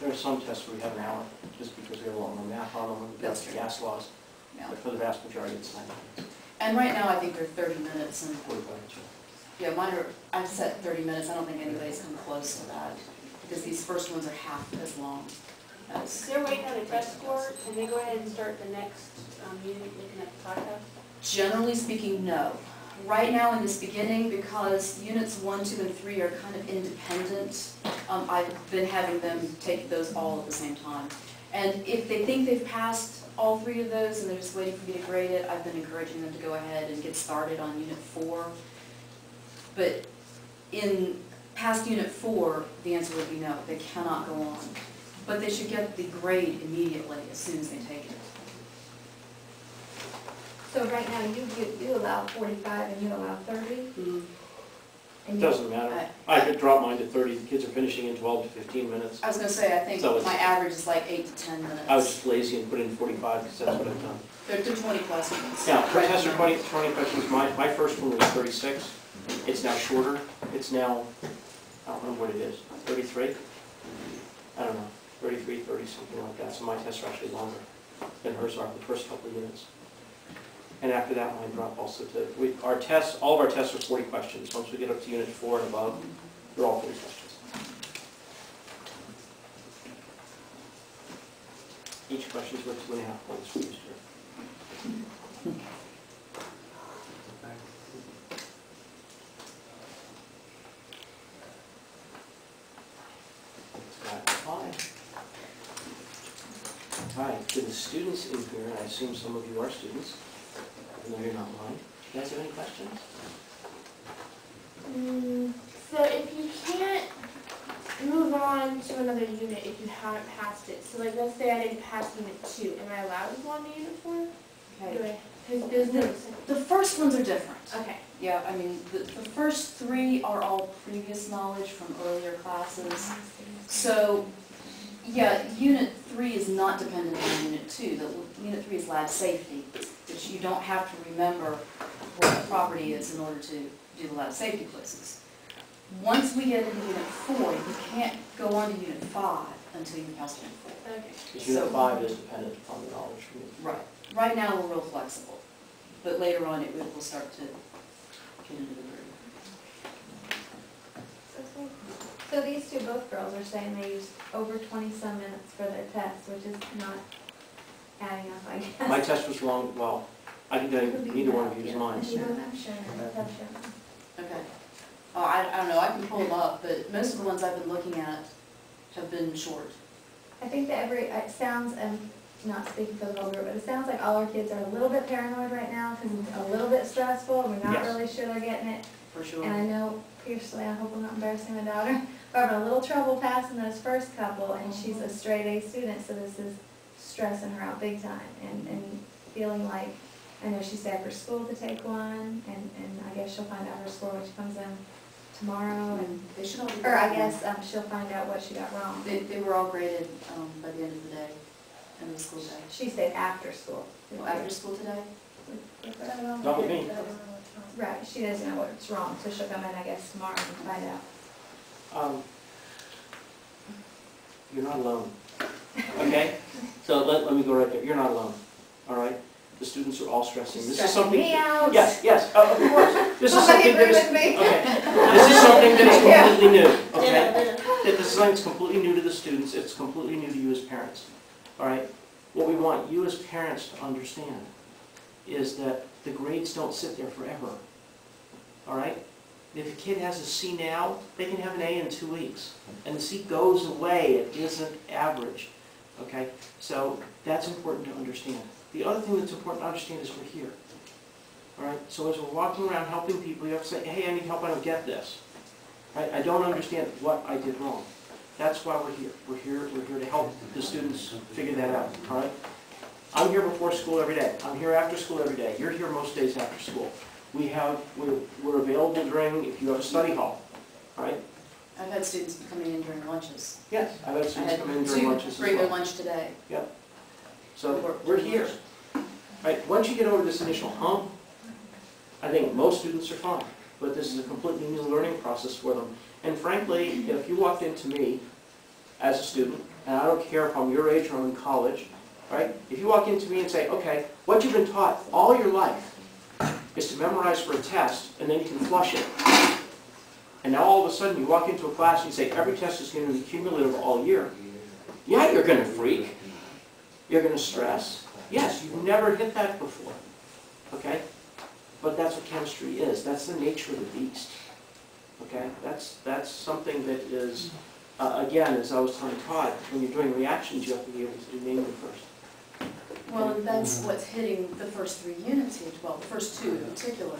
There are some tests where we have an hour, just because we have a lot more math on them, and we've got the gas laws. Yeah. But for the vast majority, it's 90 minutes. And right now, I think they're 30 minutes, and 45 minutes. yeah, mine are, I've set 30 minutes, I don't think anybody's come close to that, because these first ones are half as long as. They're waiting on a test score, can they go ahead and start the next unit looking at the podcast? Generally speaking, no. Right now in this beginning, because units 1, 2, and 3 are kind of independent, I've been having them take those all at the same time. And if they think they've passed all 3 of those and they're just waiting for me to grade it, I've been encouraging them to go ahead and get started on unit 4. But in past unit 4, the answer would be no, they cannot go on. But they should get the grade immediately as soon as they take it. So right now, you allow 45 and you allow 30? Mm-hmm. And It you- doesn't matter. I could drop mine to 30. The kids are finishing in 12 to 15 minutes. I was going to say, I think So it's- my average is like 8 to 10 minutes. I was just lazy and put in 45 because that's what I've done. They're 20 questions. Now, per Right test are now. 20 questions. My first one was 36. It's now shorter. It's now, I don't remember what it is, 33? I don't know, 33, 30, something like that. So my tests are actually longer than hers are the first couple of units. And after that, mine drop also to, our tests, all of our tests are 40 questions. Once we get up to unit 4 and above, they're all 40 questions. Each question is worth 2.5 points for each year. Hi, to the students in here, and I assume some of you are students, even though you're not mine. Do you guys have any questions? So if you can't move on to another unit if you haven't passed it, so like let's say I didn't pass unit 2, am I allowed to go on to unit 4? Okay. Because there's no... The first ones are different. Okay. Yeah, I mean, the first 3 are all previous knowledge from earlier classes. So, yeah, Unit 3 is not dependent on Unit 2. Unit 3 is lab safety, which you don't have to remember what the property is in order to do the lab safety quizzes. Once we get into Unit 4, you can't go on to Unit 5 until you pass Unit 4. Okay. Because unit 5 is dependent upon the knowledge from you. Right. Right now, we're real flexible, but later on, it will start to get into the groove. So these two, both girls are saying they use over 20-some minutes for their test, which is not adding up, I guess. My test was long, well, I think neither one of you is mine. I'm sure. That's sure. Okay. Oh, I don't know, I can pull them up, but most of the ones I've been looking at have been short. I think that it sounds, not speaking for the whole group, but it sounds like all our kids are a little bit paranoid right now because it's a little bit stressful and we're not Yes. really sure they're getting it. For sure. And I know, personally, I hope I'm not embarrassing my daughter, we're having a little trouble passing those first couple, and she's a straight A student, so this is stressing her out big time, and feeling like, I know she said for school to take one, and I guess she'll find out her score when she comes in tomorrow, and, They should all be. or I guess she'll find out what she got wrong. They were all graded by the end of the day, end of the school day. She stayed after school. Well, after school today? Not with me. Right, she doesn't know what's wrong, so she'll come in, I guess, tomorrow and find out. You're not alone, okay? So let me go right there. You're not alone, all right? The students are all stressing. This is Stressing something. me out. Yes, of course. This is Somebody something that agree is. with me? Okay. This is something that is Yeah. completely new, okay? Yeah. That this is something that's completely new to the students. It's completely new to you as parents, all right? What we want you as parents to understand is that the grades don't sit there forever, all right? If a kid has a C now, they can have an A in 2 weeks. And the C goes away, it isn't average, okay? So that's important to understand. The other thing that's important to understand is we're here, all right? So as we're walking around helping people, you have to say, hey, I need help, I don't get this, right? I don't understand what I did wrong. That's why we're here. We're here to help the students figure that out, all right? I'm here before school every day. I'm here after school every day. You're here most days after school. We're available during, if you have a study hall, all right? I've had students coming in during lunches. Yes, I've had I students had come in during lunches as 2 bring their well. lunch today. Yep. So we're here. Right, once you get over this initial hump, I think most students are fine, but this is a completely new learning process for them. And frankly, if you walked into me as a student, and I don't care if I'm your age or I'm in college, right? If you walk into me and say, okay, what you've been taught all your life is to memorize for a test, and then you can flush it. And now all of a sudden you walk into a class and you say, every test is going to be cumulative all year. Yeah, you're going to freak. You're going to stress. Yes, you've never hit that before. Okay? But that's what chemistry is. That's the nature of the beast. Okay? That's something that is, again, as I was telling Todd, when you're doing reactions, you have to be able to do naming first. Well, and that's what's hitting the first 3 units here, well, the first 2 in particular,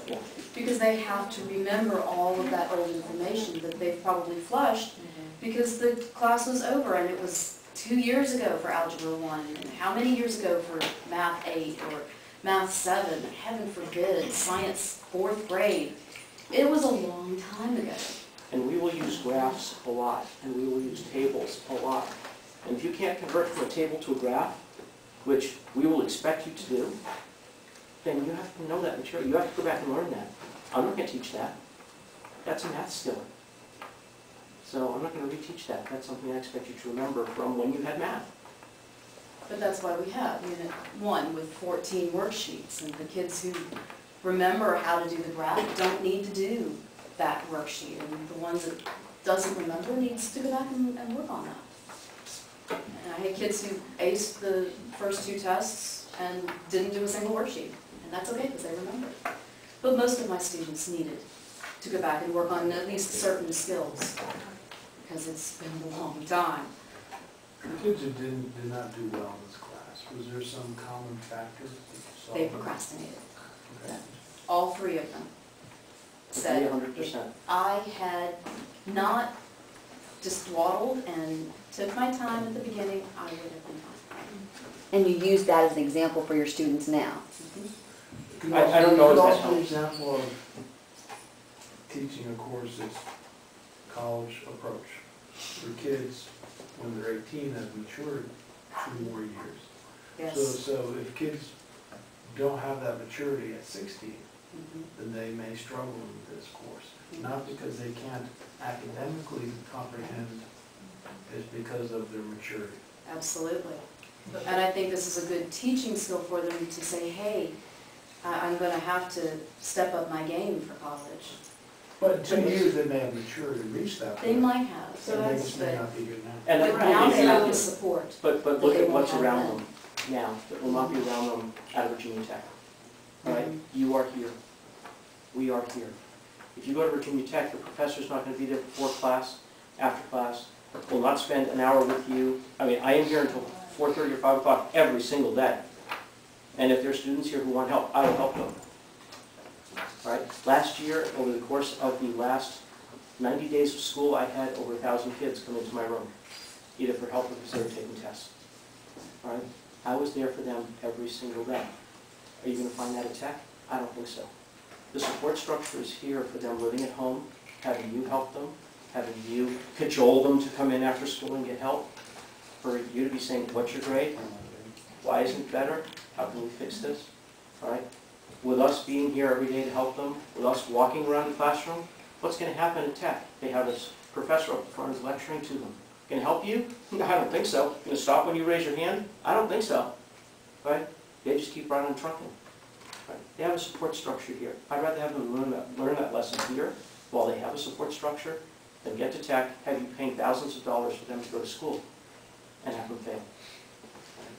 because they have to remember all of that old information that they've probably flushed, because the class was over, and it was 2 years ago for Algebra 1, and how many years ago for Math 8, or Math 7, heaven forbid, Science 4th grade. It was a long time ago. And we will use graphs a lot, and we will use tables a lot. And if you can't convert from a table to a graph, which we will expect you to do, then you have to know that material. You have to go back and learn that. I'm not going to teach that. That's a math skill. So I'm not going to reteach that. That's something I expect you to remember from when you had math. But that's why we have Unit 1 with 14 worksheets, and the kids who remember how to do the graph don't need to do that worksheet, and the ones that doesn't remember needs to go back and work on that. And I had kids who aced the first 2 tests and didn't do a single worksheet, and that's okay because they remembered. But most of my students needed to go back and work on at least certain skills, because it's been a long time. The kids who did not do well in this class, was there some common factor that you saw? They procrastinated. Okay. All 3 of them said, 100%. I had not just dawdled and took my time at the beginning, I would have been fine. And you use that as an example for your students now. I don't know if that Also, an helps. example of teaching a course that's college approach. For kids, when they're 18, have matured 2 more years. Yes. So if kids don't have that maturity at 16, Mhm. then they may struggle with this course. Not because they can't academically comprehend, it's because of their maturity. Absolutely. And I think this is a good teaching skill for them to say, hey, I'm going to have to step up my game for college. But in 2 years, they may have matured and reached that point. They might have, so And they that's just may good. not be good now. And But now they have the support. But that look they at won't what's have around then. them now that will not be around them at Virginia Tech. All right? Mhm. You are here. We are here. If you go to Virginia Tech, the professor's not going to be there before class, after class, will not spend an hour with you. I mean, I am here until 4:30 or 5 o'clock every single day. And if there are students here who want help, I will help them. All right? Last year, over the course of the last 90 days of school, I had over 1,000 kids come into my room, either for help or because they were taking tests. All right? I was there for them every single day. Are you going to find that at Tech? I don't think so. The support structure is here for them living at home, having you help them, having you cajole them to come in after school and get help, for you to be saying, what's your grade? Why isn't it better? How can we fix this? All right? With us being here every day to help them, with us walking around the classroom, what's going to happen at Tech? They have this professor up front who's lecturing to them. Can I help you? I don't think so. Going to stop when you raise your hand? I don't think so. Right? They just keep running and trucking. Right? They have a support structure here. I'd rather have them learn that lesson here while they have a support structure than get to Tech, have you paying thousands of dollars for them to go to school and have them fail. Right?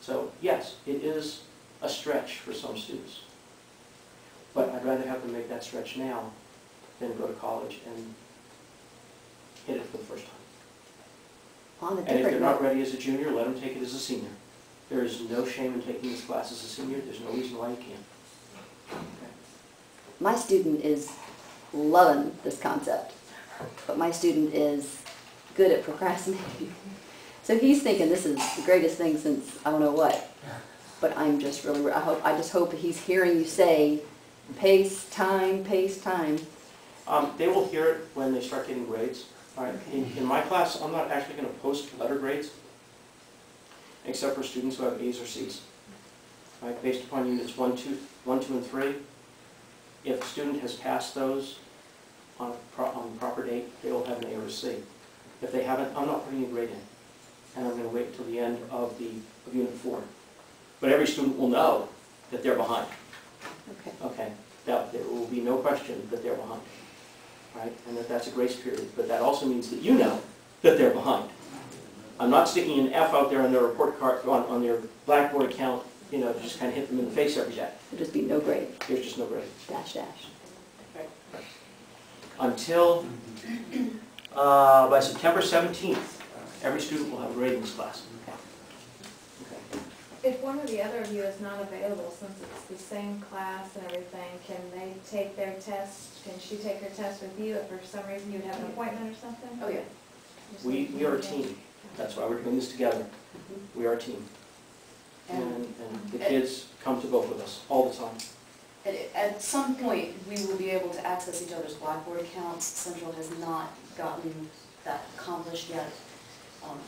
So yes, it is a stretch for some students. But I'd rather have them make that stretch now than go to college and hit it for the first time. On a And if they're different not note, ready as a junior, let them take it as a senior. There is no shame in taking this class as a senior. There's no reason why you can't. Okay. my student is loving this concept, but my student is good at procrastinating. So he's thinking this is the greatest thing since I don't know what. But I'm just really, I just hope he's hearing you say, pace, time, pace, time. They will hear it when they start getting grades. All right. In my class, I'm not actually going to post letter grades, except for students who have A's or C's. All right, based upon units 1, 2, and 3. If a student has passed those on the proper date, they will have an A or a C. If they haven't, I'm not putting a grade in. And I'm gonna wait until the end of Unit 4. But every student will know that they're behind, Okay. okay? That there will be no question that they're behind, right? And that's a grace period, but that also means that you know that they're behind. I'm not sticking an F out there on their report card, on their Blackboard account, you know, to just kind of hit them in the face every day. There'll just be no grade, There's just no grade. dash, dash. Until, by September 17th, every student will have a grade in this class. Okay. If one or the other of you is not available, since it's the same class and everything, can they take their test? Can she take her test with you if for some reason you'd have an appointment or something? Oh, yeah. Just We need to are a know. team. That's why we're doing this together. We are a team. And the kids come to both of us all the time. At some point, we will be able to access each other's Blackboard accounts. Central has not gotten that accomplished yet,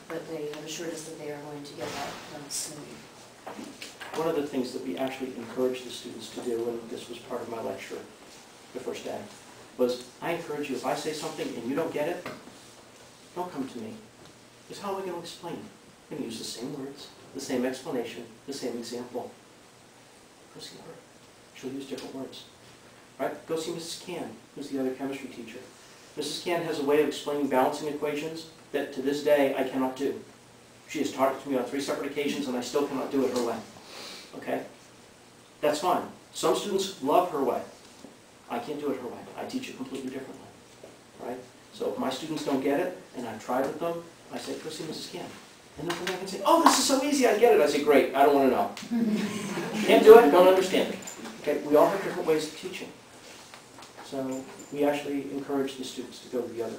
but they have assured us that they are going to get that done soon. One of the things that we actually encourage the students to do, and this was part of my lecture the first day, was I encourage you, if I say something and you don't get it, don't come to me. Because how are we going to explain? We're going to use the same words, the same explanation, the same example. Go see her. She'll use different words. Right? Go see Mrs. Can, who's the other chemistry teacher. Mrs. Can has a way of explaining balancing equations that to this day I cannot do. She has taught it to me on 3 separate occasions and I still cannot do it her way. Okay? That's fine. Some students love her way. I can't do it her way. I teach it completely differently. Right? So if my students don't get it, and I've tried with them, I say, go see Mrs. Can. And they'll come back and say, oh, this is so easy, I get it. I say, great, I don't want to know. Can't do it, don't understand it. Okay? We all have different ways of teaching. So we actually encourage the students to go to the other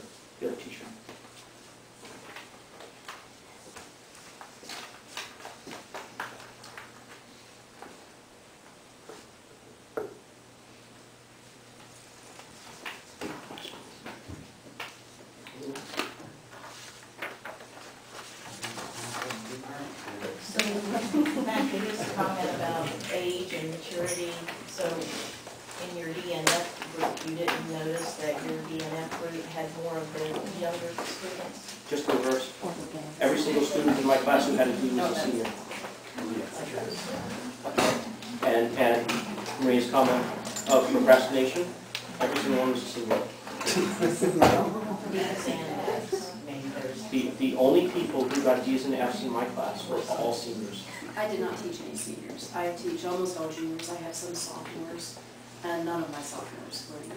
teacher. So back to his comment about age and maturity, so in your DNF group, you didn't notice that your DNF group had more of the younger students? Just the reverse. Every single student in my class who had a D was a senior. And Maria's comment of procrastination, every single one was a senior. D's and F's, maybe there's. The only people who got D's and F's in my class were all seniors. I did not teach any seniors. I teach almost all juniors. I have some sophomores, and none of my sophomores were in the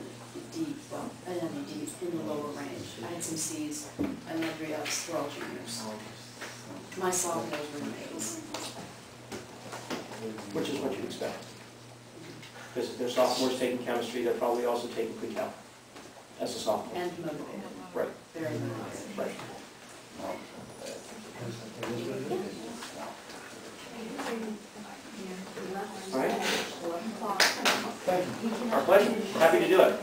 D, well, I didn't have any D's in the lower range. I had some C's and my 3 F's were all juniors. My sophomores were in A's. Which is what you'd expect. Because if they're sophomores taking chemistry, they're probably also taking pre-cal as a sophomore. And motivated. Right. Very motivated. Right. All right? Our pleasure. Happy to do it.